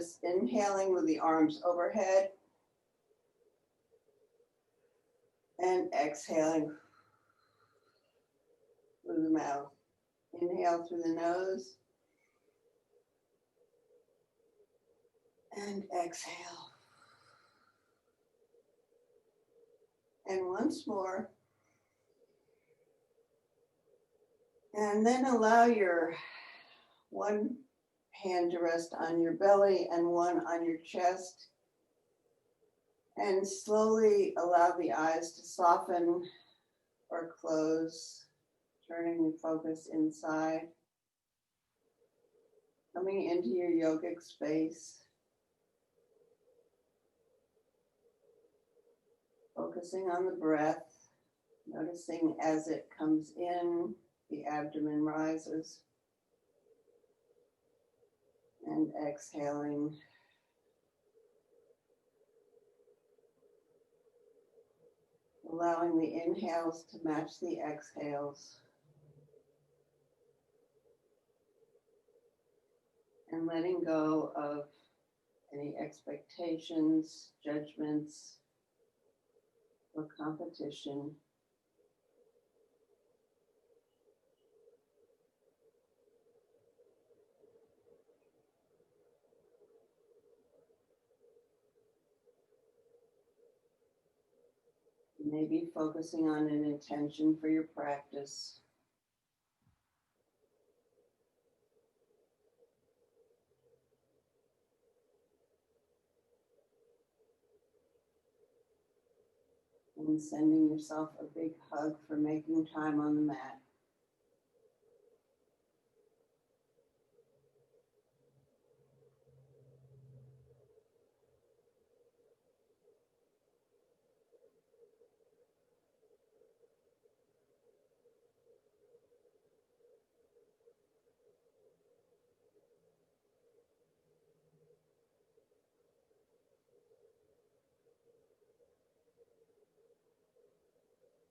just inhaling with the arms overhead and exhaling through the mouth. Inhale through the nose and exhale. And once more. And then allow your one hand to rest on your belly and one on your chest. And slowly allow the eyes to soften or close, turning your focus inside. Coming into your yogic space. Focusing on the breath, noticing as it comes in, the abdomen rises. And exhaling. Allowing the inhales to match the exhales. And letting go of any expectations, judgments, or competition. Maybe focusing on an intention for your practice. And sending yourself a big hug for making time on the mat.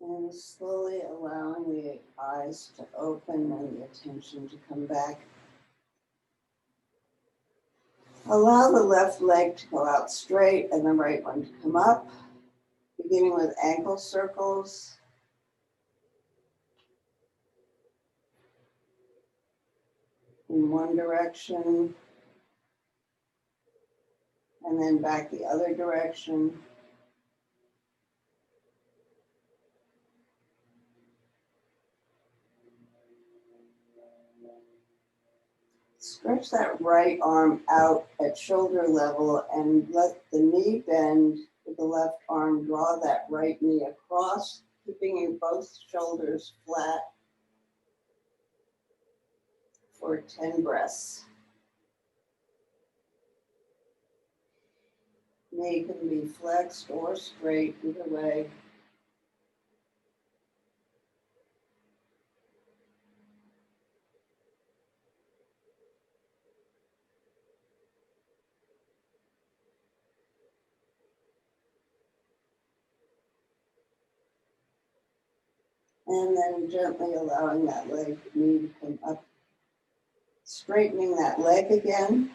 And slowly allowing the eyes to open and the attention to come back. Allow the left leg to go out straight and the right one to come up, beginning with ankle circles. In one direction, and then back the other direction. Stretch that right arm out at shoulder level and let the knee bend with the left arm. Draw that right knee across, keeping both shoulders flat for 10 breaths. Knee can be flexed or straight, either way. And then gently allowing that knee to come up. Straightening that leg again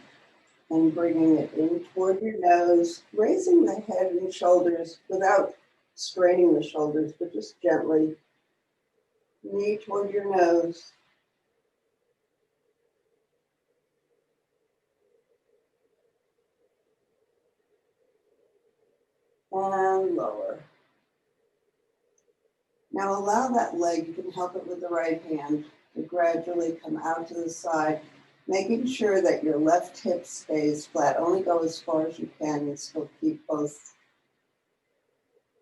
and bringing it in toward your nose, raising the head and shoulders without straining the shoulders, but just gently. Knee toward your nose. And lower. Now allow that leg, you can help it with the right hand, to gradually come out to the side, making sure that your left hip stays flat. Only go as far as you can and still keep both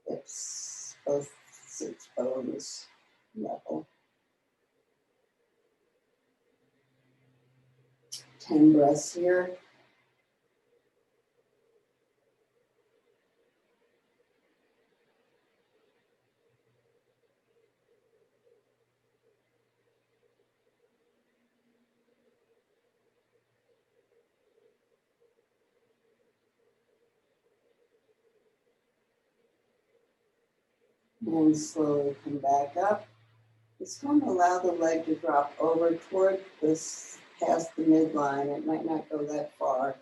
hips, both sits bones level. 10 breaths here. And slowly come back up. This time allow the leg to drop over toward this, past the midline. It might not go that far.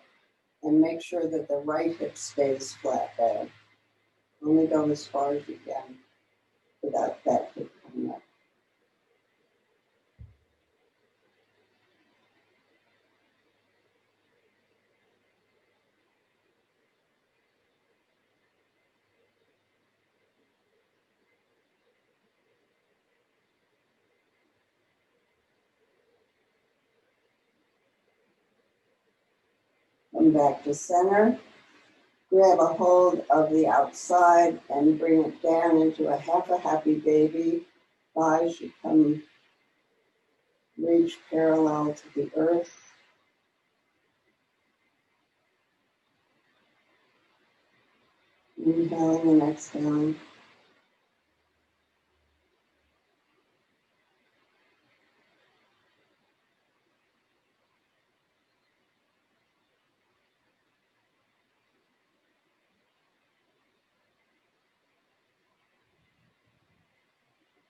And make sure that the right hip stays flat down. Only go as far as you can without that hip coming up. Come back to center. Grab a hold of the outside and bring it down into a half a happy baby. Thighs should come reach parallel to the earth. Inhaling and exhaling.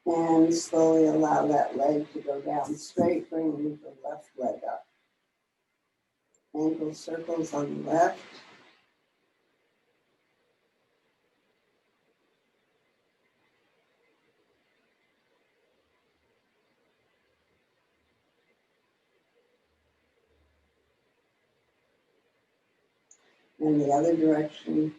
And slowly allow that leg to go down straight, bringing the left leg up. Ankle circles on the left. And the other direction.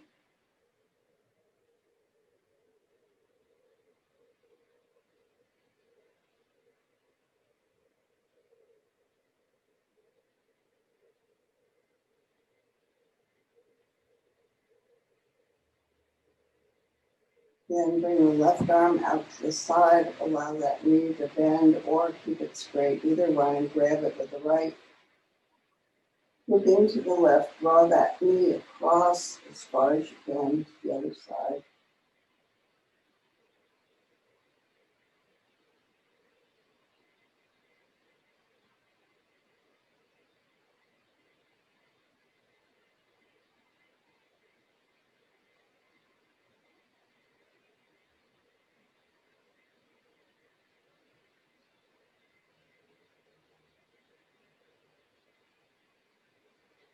Then bring the left arm out to the side, allow that knee to bend or keep it straight, either way, and grab it with the right. Look into the left, draw that knee across as far as you can to the other side.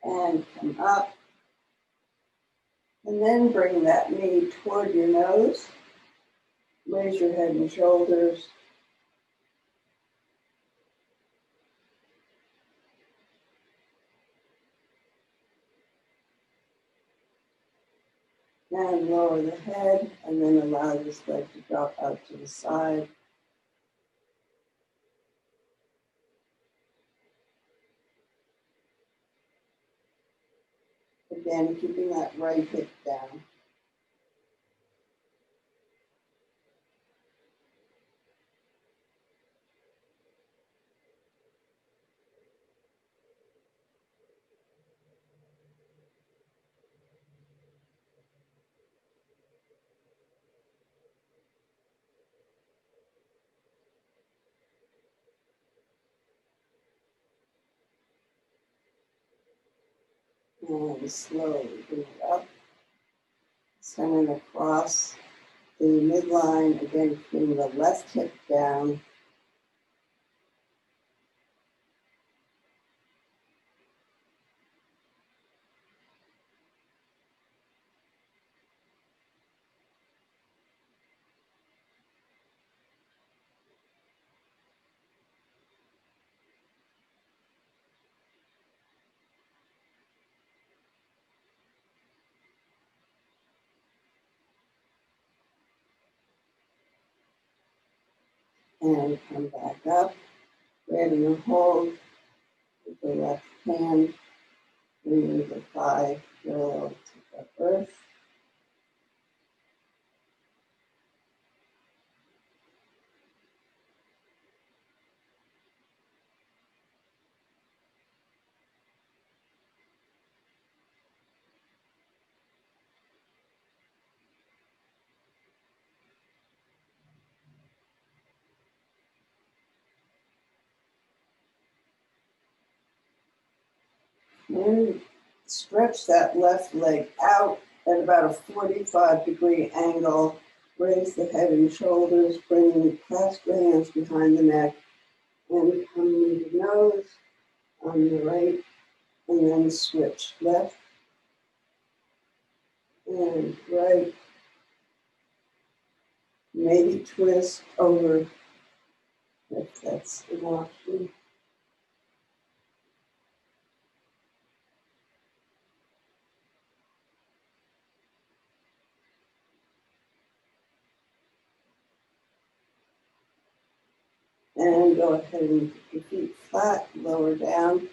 And come up. And then bring that knee toward your nose. Raise your head and shoulders. And lower the head, and then allow this leg to drop out to the side. Again, keeping that right hip down. And slowly bring it up. Send it across the midline, again, keeping the left hip down. And come back up, grabbing a hold with the left hand, bringing the thigh parallel to the earth. And stretch that left leg out at about a 45-degree angle. Raise the head and shoulders, bring clasp the hands behind the neck, and come to the nose on the right, and then switch left and right. Maybe twist over if that's an option. And go ahead and keep your feet flat, lower down.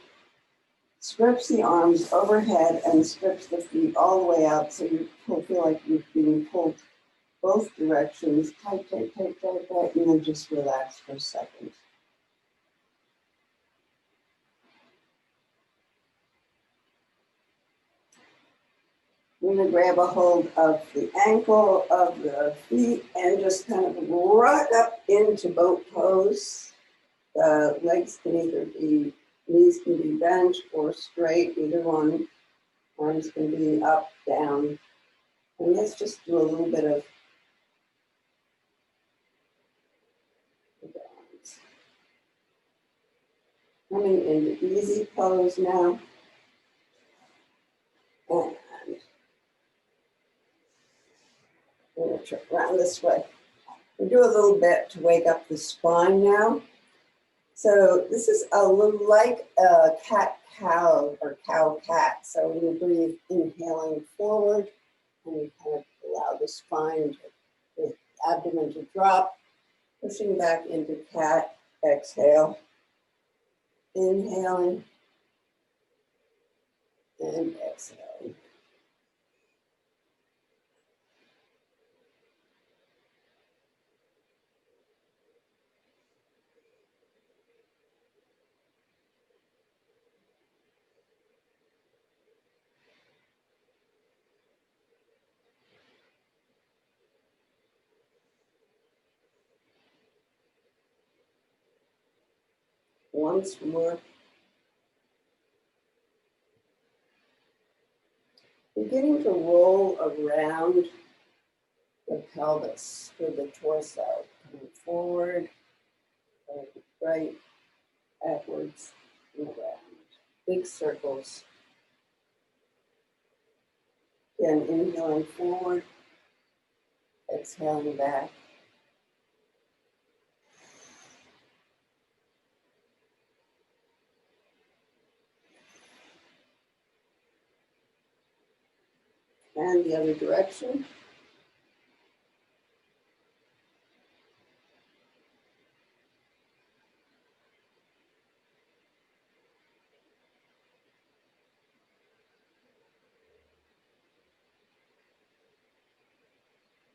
Stretch the arms overhead and stretch the feet all the way out so you feel like you're being pulled both directions. Tight, tight, tight, tight, tight, and then just relax for a second. We're going to grab a hold of the ankle of the feet and just kind of rock up into boat pose. The legs can either be, knees can be bent or straight, either one. Arms can be up, down. And let's just do a little bit of balance. Coming into easy pose now. And we're going to turn around this way. We'll do a little bit to wake up the spine now. So this is a little like a cat-cow or cow-cat. So when you breathe, inhaling forward, and you kind of allow the spine, the abdomen to drop, pushing back into cat, exhale, inhaling, and exhaling. Once more. Beginning to roll around the pelvis through the torso, coming forward, right, backwards, and around. Big circles. Again, inhaling forward, exhaling back. And the other direction.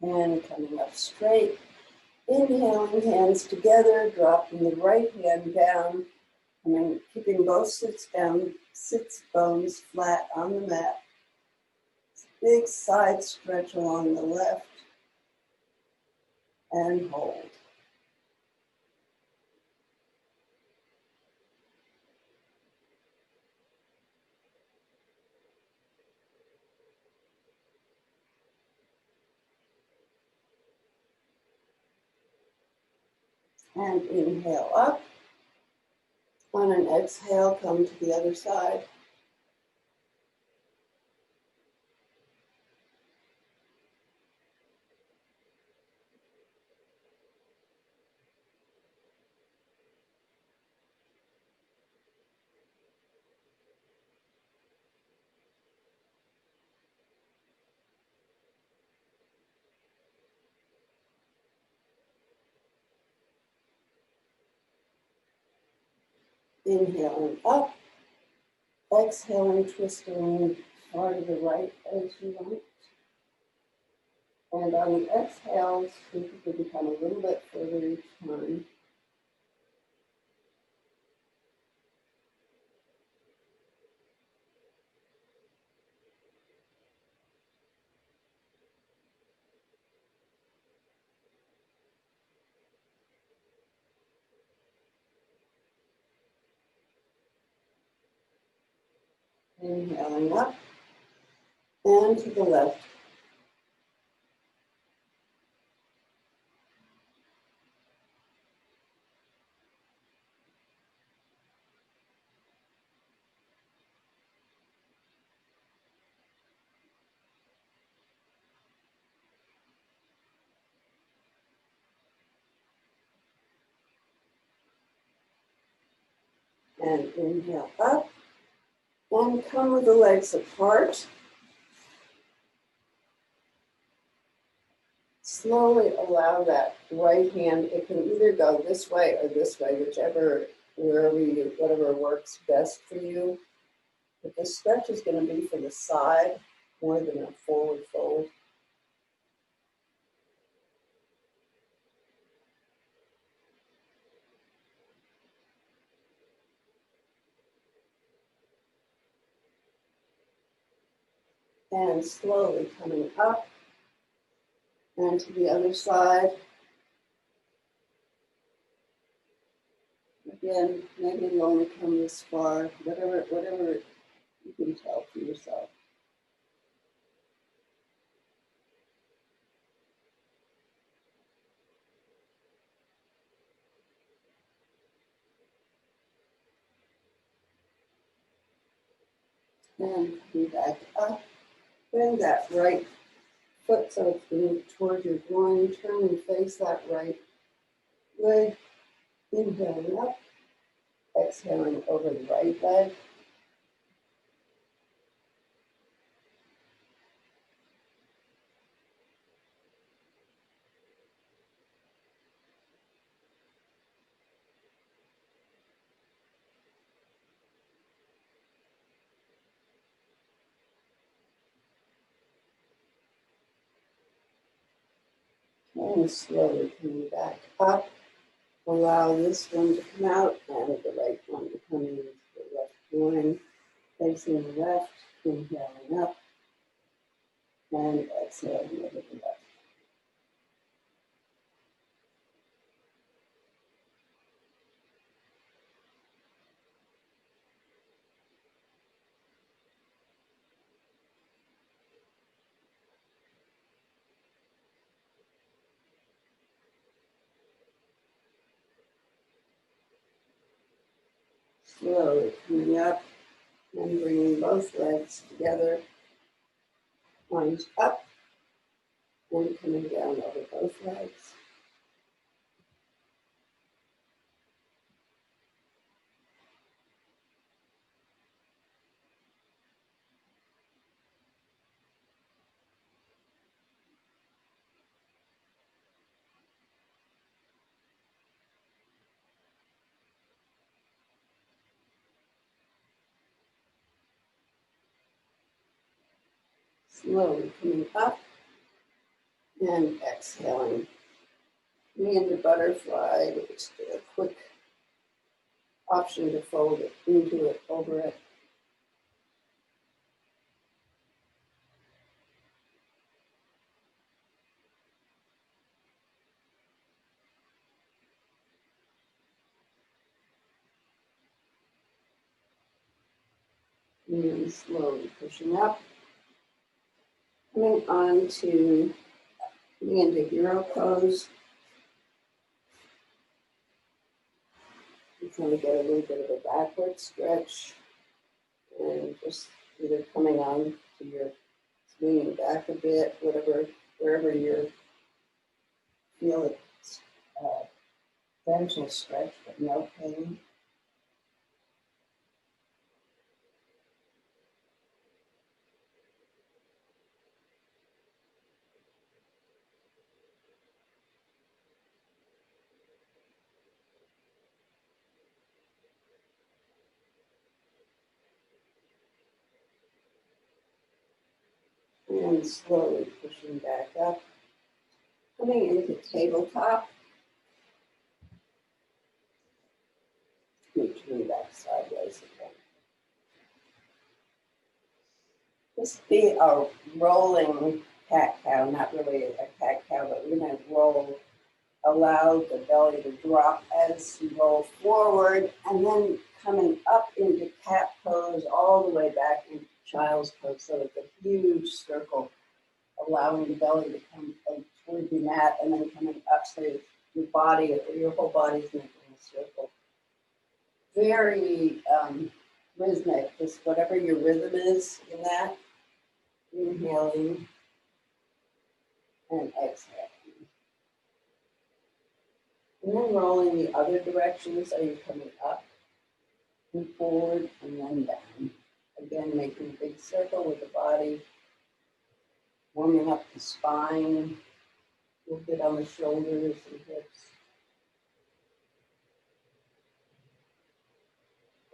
And coming up straight. Inhaling, hands together, dropping the right hand down, and then keeping both sits bones flat on the mat. Big side stretch along the left, and hold. And inhale up. On an exhale, come to the other side. Inhaling up. Exhaling, twisting far to the right as you want. And on the exhales, see if you can come a little bit further each time. Inhaling up and to the left. And inhale up and come with the legs apart. Slowly allow that right hand, it can either go this way or this way, whichever, wherever you, whatever works best for you. But the stretch is going to be for the side more than a forward fold. And slowly coming up and to the other side. Again, maybe you only come this far, whatever you can tell for yourself. And come back up. Bend that right foot so it's moving towards your groin. Turn and face that right leg. Inhaling up. Exhaling over the right leg. And slowly coming back up. Allow this one to come out and the right one to come into the left groin. Facing the left. Inhaling up. And exhaling over the left. Slowly coming up and bringing both legs together. Lunge up and coming down over both legs. Slowly coming up and exhaling. Coming into butterfly, just a quick option to fold it into it, over it. And then slowly pushing up. Coming on to coming into hero pose. You're going to get a little bit of a backward stretch. And just either coming on to your leaning back a bit, whatever, wherever you feel it's gentle stretch, but no pain. And slowly pushing back up. Coming into tabletop. Turn back sideways again. This would be a rolling cat-cow, not really a cat-cow, but we're going to roll, allow the belly to drop as you roll forward, and then coming up into cat pose all the way back into child's pose. So it's a huge circle, allowing the belly to come toward the mat and then coming up so your body, your whole body is making a circle. Very rhythmic, just whatever your rhythm is in that. Inhaling and exhaling. And then rolling the other direction, so you're coming up and forward and then down. Again, making a big circle with the body, warming up the spine, a little bit on the shoulders and hips.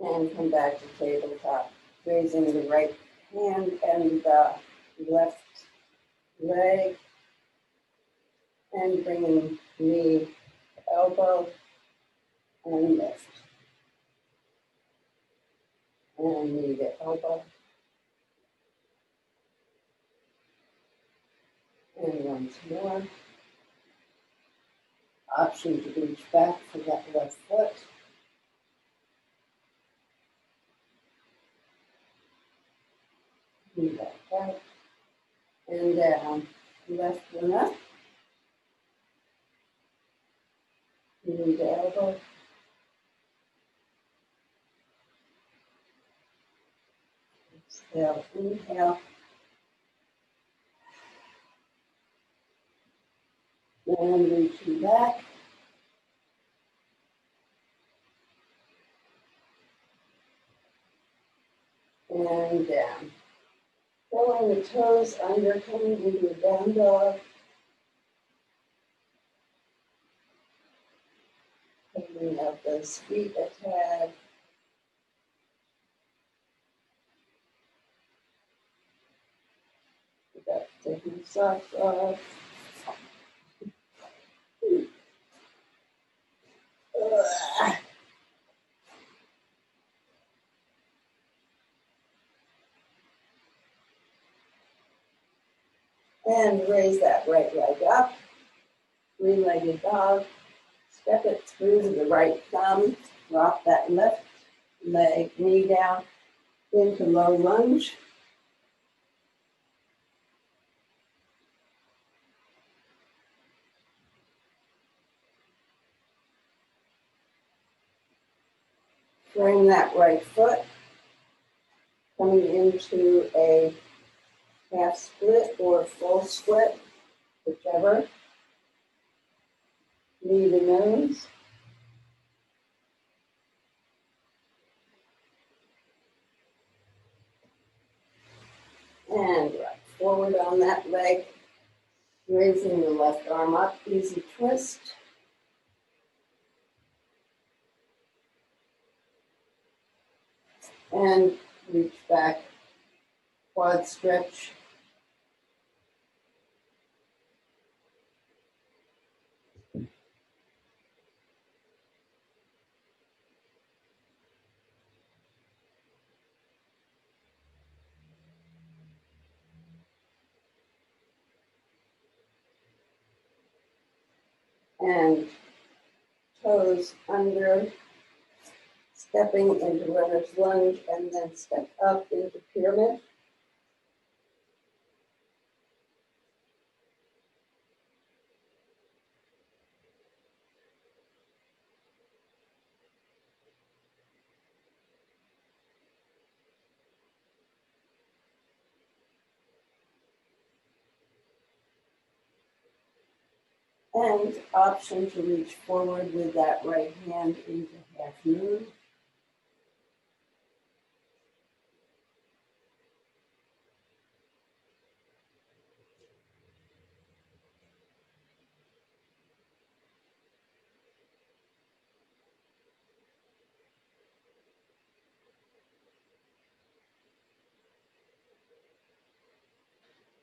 And come back to tabletop, raising the right hand and the left leg, and bringing knee to elbow and lift. And knee to elbow. And once more. Option to reach back for that left foot. Knee back out. And down. Left one up. Knee to elbow. Exhale, inhale. And reaching back. And down. Rolling the toes under, coming into a down dog. Opening up those feet a tad. Taking socks off. And raise that right leg up. Three-legged dog. Step it through to the right thumb. Drop that left leg, knee down into low lunge. Bring that right foot, coming into a half split or full split, whichever. Knee to nose. And right forward on that leg, raising the left arm up, easy twist. And reach back, quad stretch. And toes under, stepping into runner's lunge, and then step up into pyramid. And option to reach forward with that right hand into half moon.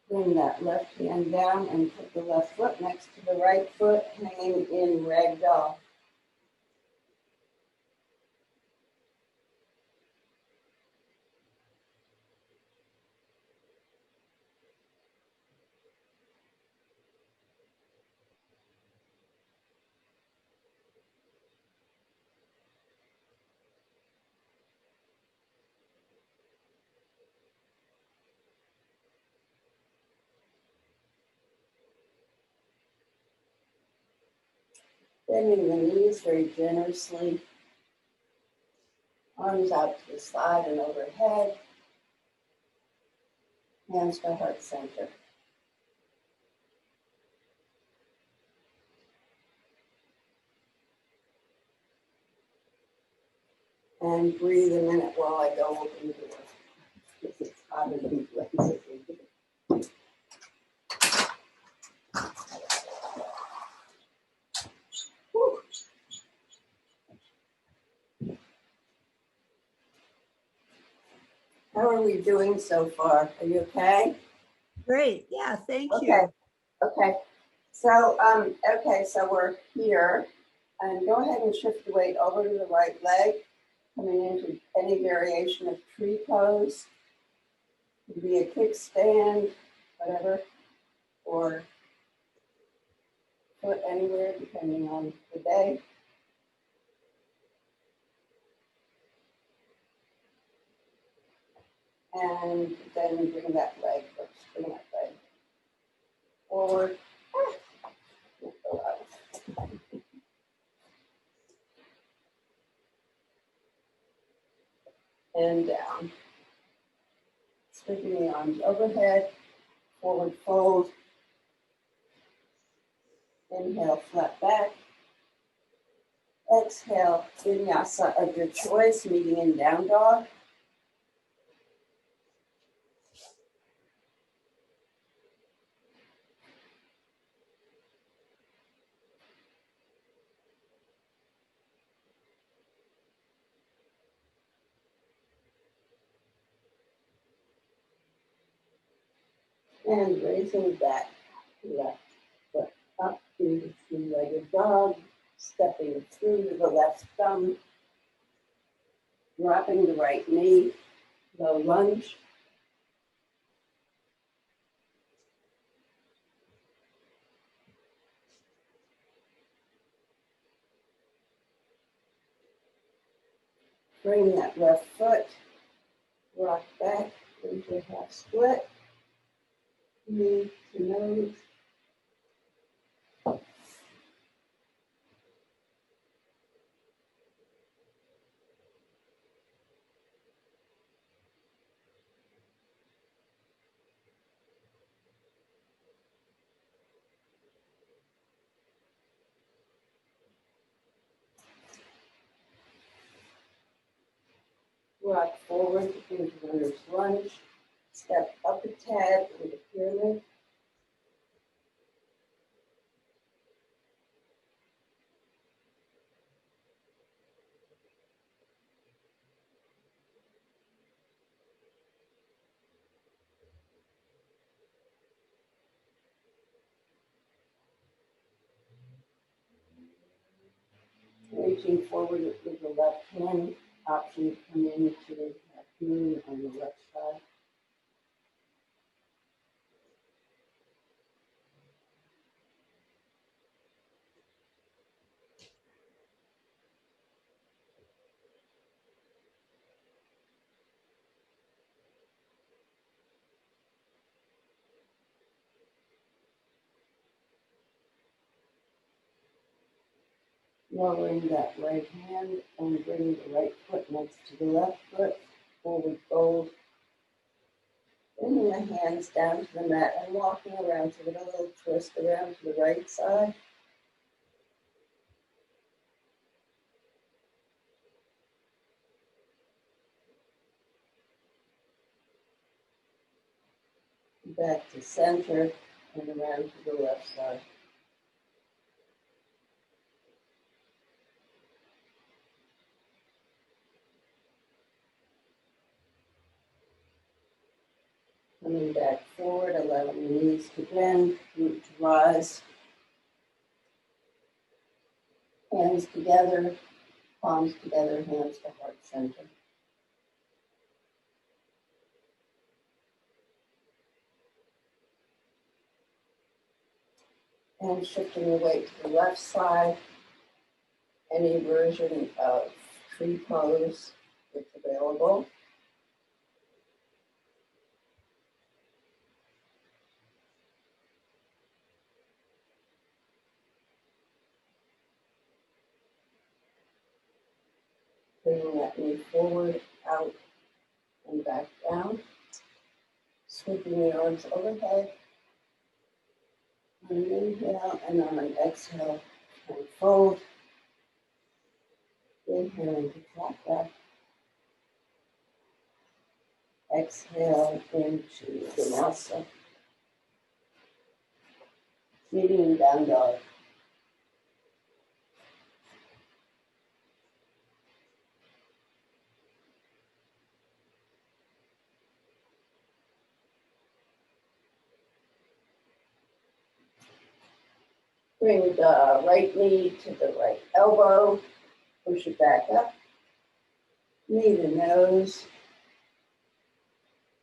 Bring that left hand down and put the left foot next to the right foot, hanging in ragdoll. Bending the knees very generously. Arms out to the side and overhead. Hands to heart center. And breathe a minute while I go open the door. Because it's hotter than places. Whew. How are we doing so far? Are you okay? Great. Yeah, thank Okay. you. Okay. So, so we're here. And go ahead and shift the weight over to the right leg, coming into any variation of tree pose. It could be a kickstand, whatever, or foot anywhere, depending on the day. And then bring that leg, bring that leg forward. And down. Sweeping the arms overhead, forward fold. Inhale, flat back. Exhale, vinyasa of your choice, meeting in down dog. And raising back, left foot up into three-legged dog, stepping through to the left thumb, dropping the right knee, low lunge. Bring that left foot, rock back into half split, knee to nose. Rock forward into runner's lunge, step up a tad into pyramid. Reaching forward with the left hand, option to come into the moon on the left side. Lowering that right hand and bringing the right foot next to the left foot, forward fold. Bringing the hands down to the mat and walking around to give a little twist around to the right side. Back to center and around to the left side. Coming back forward, allowing the knees to bend, root to rise. Hands together, palms together, hands to heart center. And shifting the weight to the left side, any version of tree pose that's available. Bringing that knee forward, out, and back down. Sweeping the arms overhead. On an inhale and on an exhale, and fold. Inhale into flat back. Exhale into Vinyasa. Medium down dog. Bring the right knee to the right elbow. Push it back up. Knee to nose.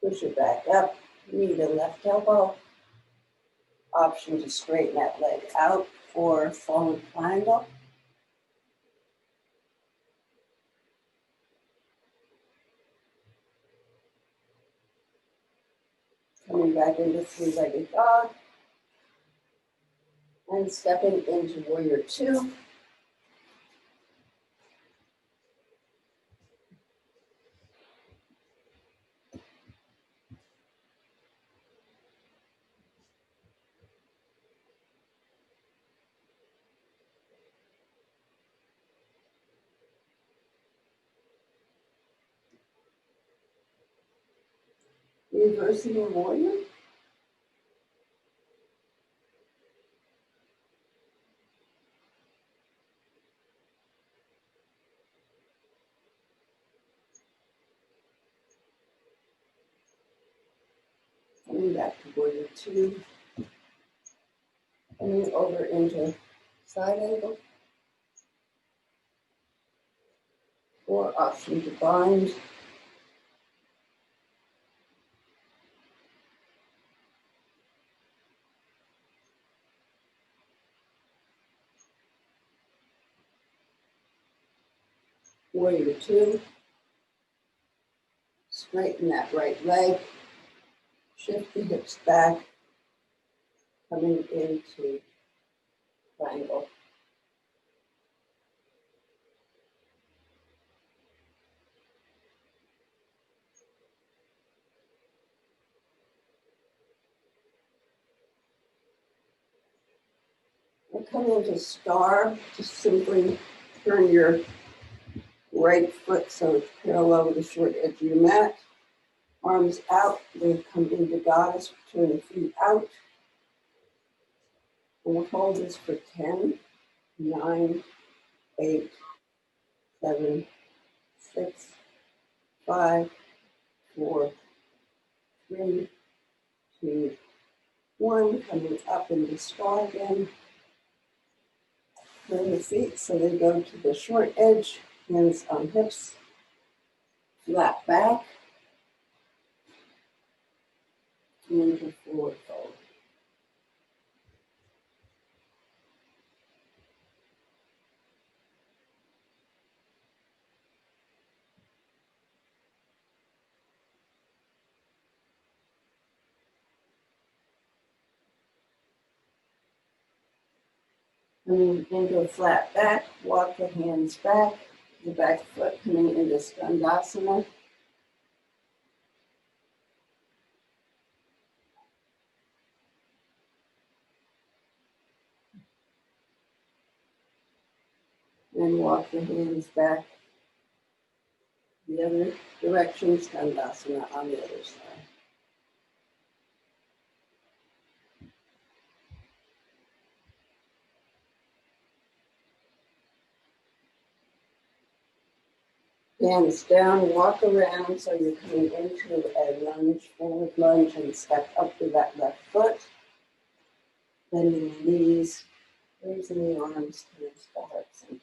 Push it back up. Knee to left elbow. Option to straighten that leg out for forward triangle. Coming back into three-legged dog. And stepping into warrior two. Reversing a warrior. Coming back to warrior two. Coming over into side angle. Or option to bind. Warrior two. Straighten that right leg. Shift the hips back. Coming into triangle. And come into star. Just simply turn your right foot so it's parallel with the short edge of your mat. Arms out. Then come into goddess. Turn the feet out. And we'll hold this for 10, 9, 8, 7, 6, 5, 4, 3, 2, 1. Coming up into star again. Turn the feet so they go to the short edge. Hands on hips. Flat back. Into forward fold. Coming into a flat back, walk the hands back, the back foot coming into Skandasana. And walk the hands back the other direction, Skandasana on the other side. Hands down, walk around so you're coming into a lunge, forward lunge, and step up to that left foot. Bending the knees, raising the arms towards the heart center.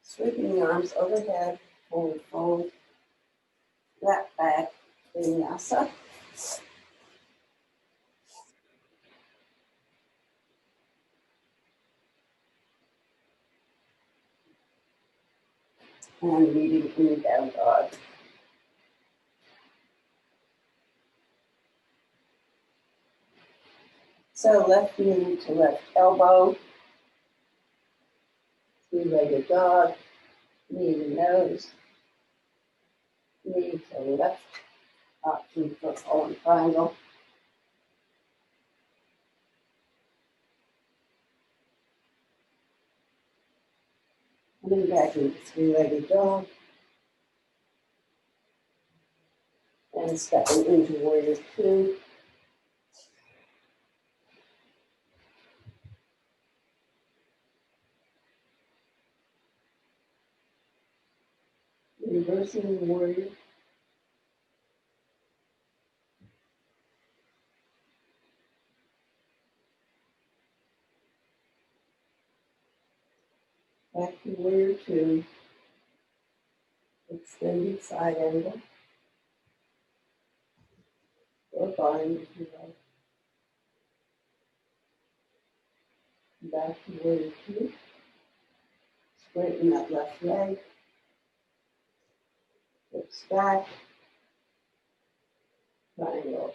Sweeping the arms overhead, forward fold, flat back, vinyasa. And meeting in the down dog. So left knee to left elbow, three-legged dog, knee to nose, knee to left option for fallen triangle. Coming back into three-legged dog. And stepping into warrior two. Reversing the warrior. Back to warrior two. Extended side angle. Or bind if you like. Back to warrior two. Straighten that left leg. Hips back. Triangle.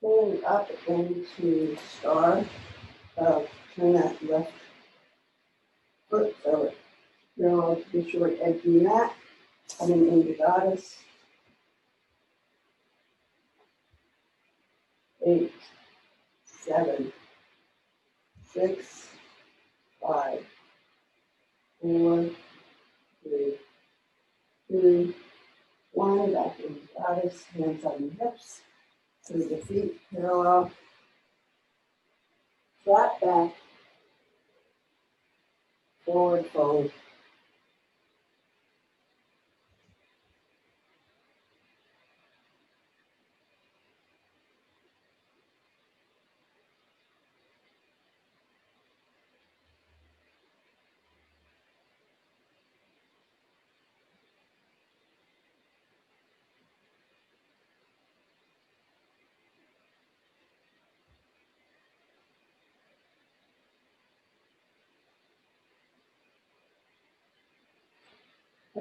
Pulling up into star. Turn that left foot so you're on the short edge of the mat. Coming into goddess. 8, 7, 6, 5, 4, 3, 2, 1. Back into goddess. Hands on the hips. Through the feet parallel. Flat back. Forward fold.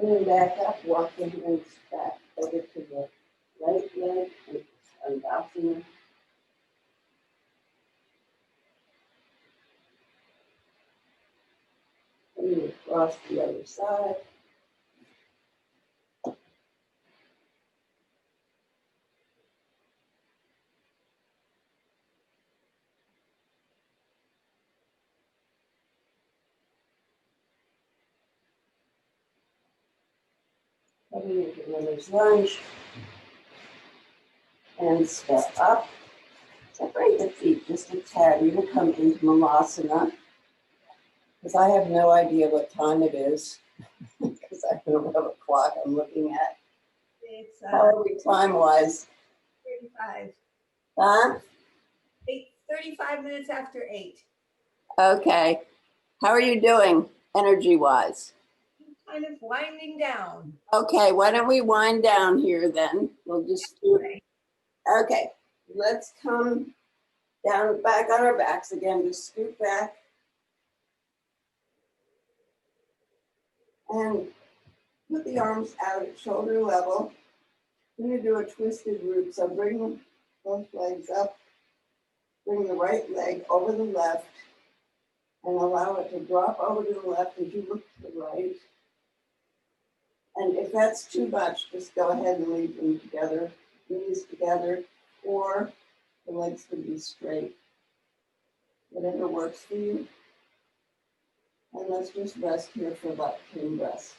Coming back up, walking hands back over to the right leg and Sandra. Coming across the other side. Coming into runner's lunge. And step up. Separate the feet just a tad. You will come into Malasana. Because I have no idea what time it is. Because I don't have a clock I'm looking at. It's How are we time-wise? 35. Huh? 35 minutes after 8. Okay. How are you doing, energy-wise? Kind of winding down. Okay, why don't we wind down here then? We'll just do it. Okay, let's come down, back on our backs again. Just scoot back. And put the arms out at shoulder level. I'm going to do a twisted root. So bring both legs up. Bring the right leg over the left. And allow it to drop over to the left as you look to the right. And if that's too much, just go ahead and leave them together, knees together, or the legs can be straight. Whatever works for you. And let's just rest here for about 10 breaths.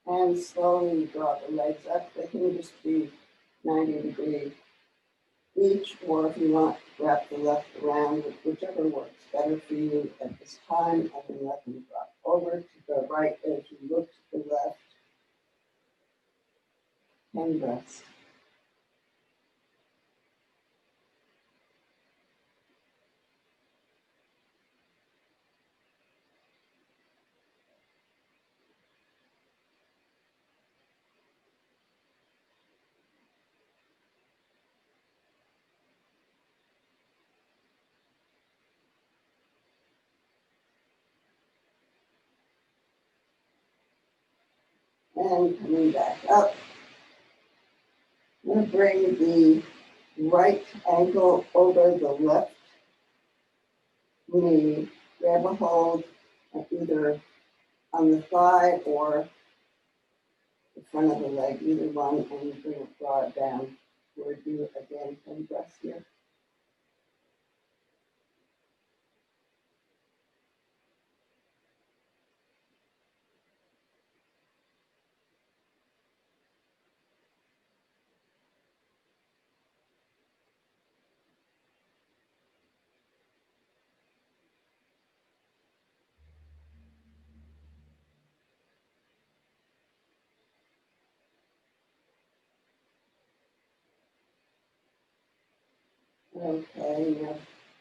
And slowly draw the legs up. They can just be 90 degrees each, or if you want, wrap the left around, whichever works better for you at this time, and then let them drop over to the right as you look to the left. 10 breaths. And coming back up. I'm going to bring the right ankle over the left knee. Grab a hold either on the thigh or the front of the leg, either one, and bring it broad down. We'll do again 10 breaths here. Okay, now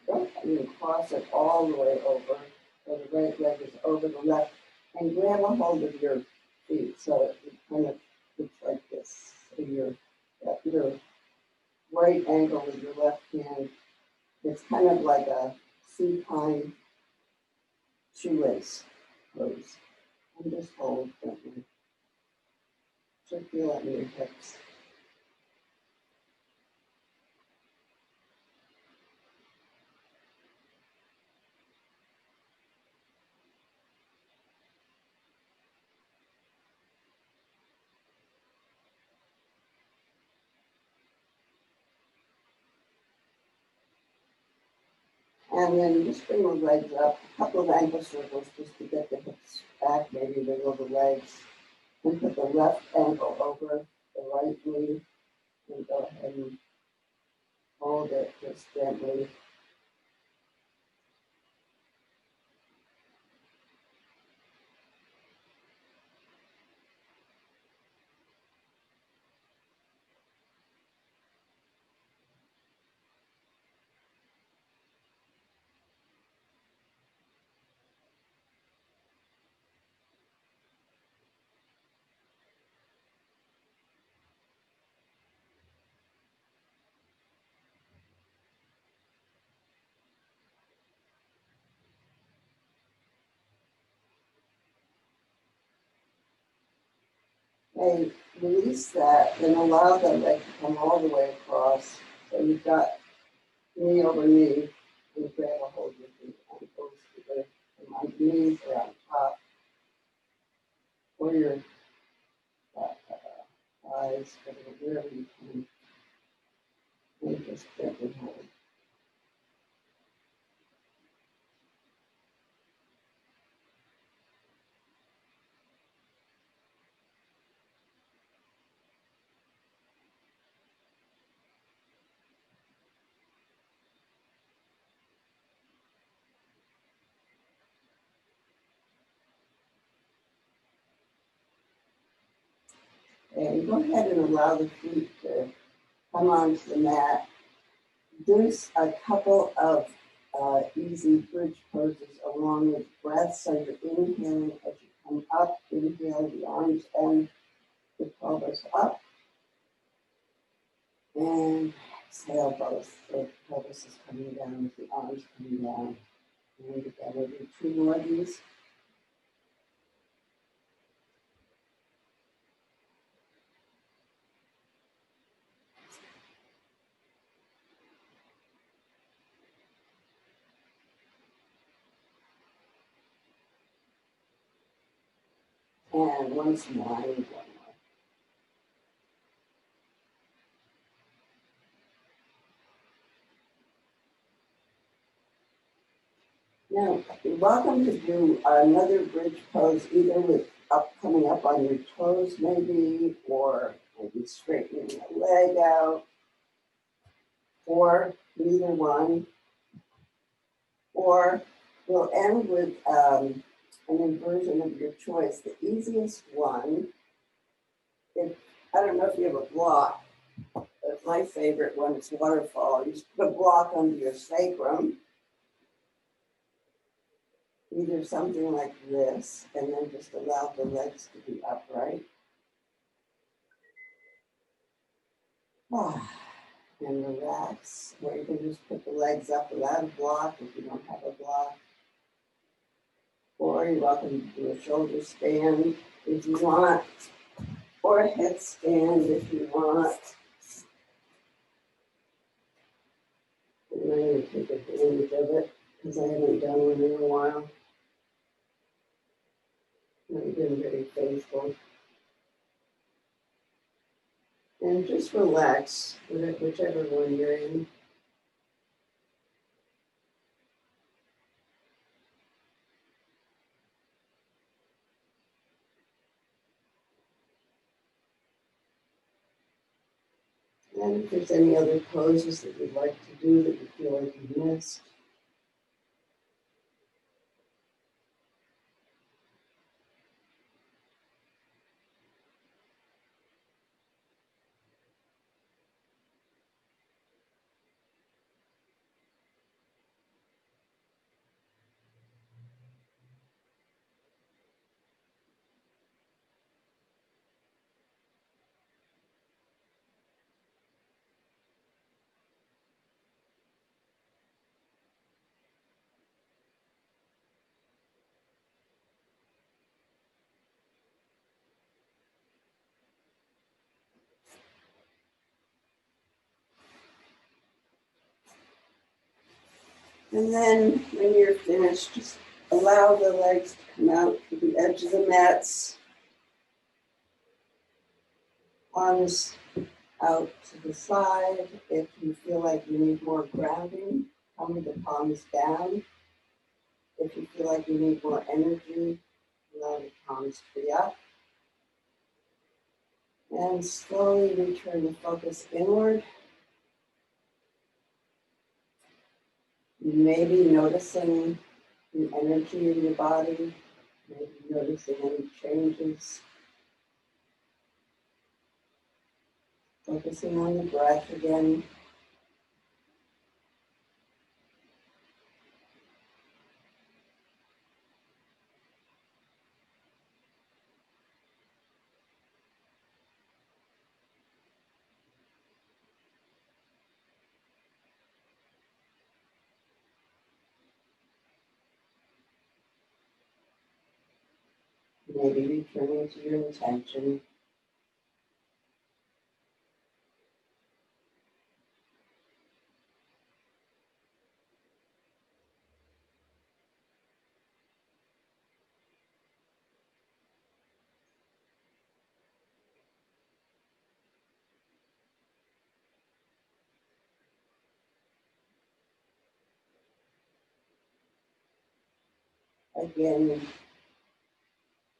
don't cross it all the way over, so the right leg is over the left, and grab a hold of your feet so it kind of looks like this. So your right ankle with your left hand, it's kind of like a supine shoelace pose. And just hold gently. Circulate in your hips. And then just bring the legs up, a couple of ankle circles just to get the hips back, maybe wiggle the legs. And put the left ankle over the right knee and go ahead and hold it just gently. And release that and allow the leg to come all the way across. So you've got knee over knee and grab a hold of the ankles either from underneath or on top or your thighs, wherever you can. And just gently hold. And go ahead and allow the feet to come onto the mat. Do a couple of easy bridge poses along with breath. So you're inhaling as you come up, inhale the arms and the pelvis up. And exhale both. The pelvis is coming down, the arms coming down. And again, we'll do 2 more of these. And once more, I need one more. Now, you're welcome to do another bridge pose, either with coming up on your toes maybe, or maybe straightening the leg out, or neither one. Or we'll end with an inversion of your choice. The easiest one, if I don't know if you have a block, but my favorite one is waterfall. You just put a block under your sacrum, either something like this, and then just allow the legs to be upright. And relax, or you can just put the legs up without a block if you don't have a block. Or you're welcome to do a shoulder stand if you want, or a headstand if you want. And I'm going to take advantage of it because I haven't done one in a while. I've been very faithful. And just relax, whichever one you're in. And if there's any other poses that you'd like to do that you feel like you missed. And then when you're finished, just allow the legs to come out to the edge of the mats. Arms out to the side. If you feel like you need more grounding, come with the palms down. If you feel like you need more energy, allow the palms to be up. And slowly return the focus inward. Maybe noticing the energy in your body, maybe noticing any changes. Focusing on the breath again. Maybe returning to your intention. Again,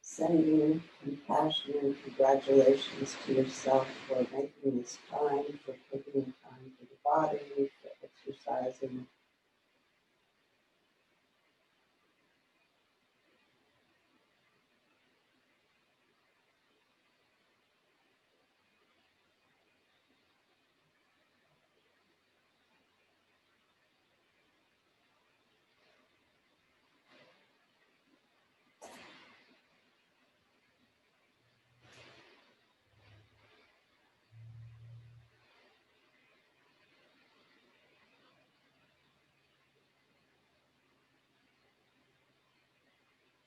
sending compassion and congratulations to yourself for making this time, for taking time for the body, for exercising.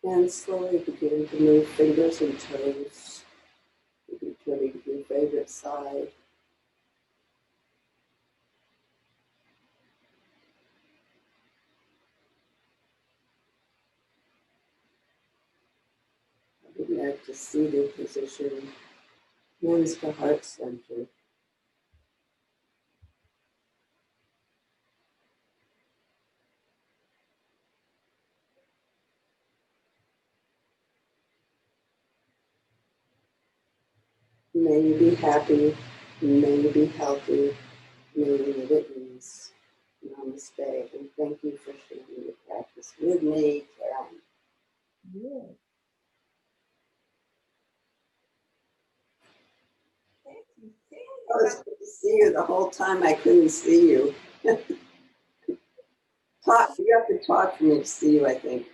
And slowly begin to move fingers and toes, maybe turning to your favorite side. Moving back to seated position, hands to heart center. May you be happy, may you be healthy, may you live at ease. Namaste, and thank you for sharing your practice with me, Karen. Yeah. was good to see you the whole time. I couldn't see you. You have to talk for me to see you, I think.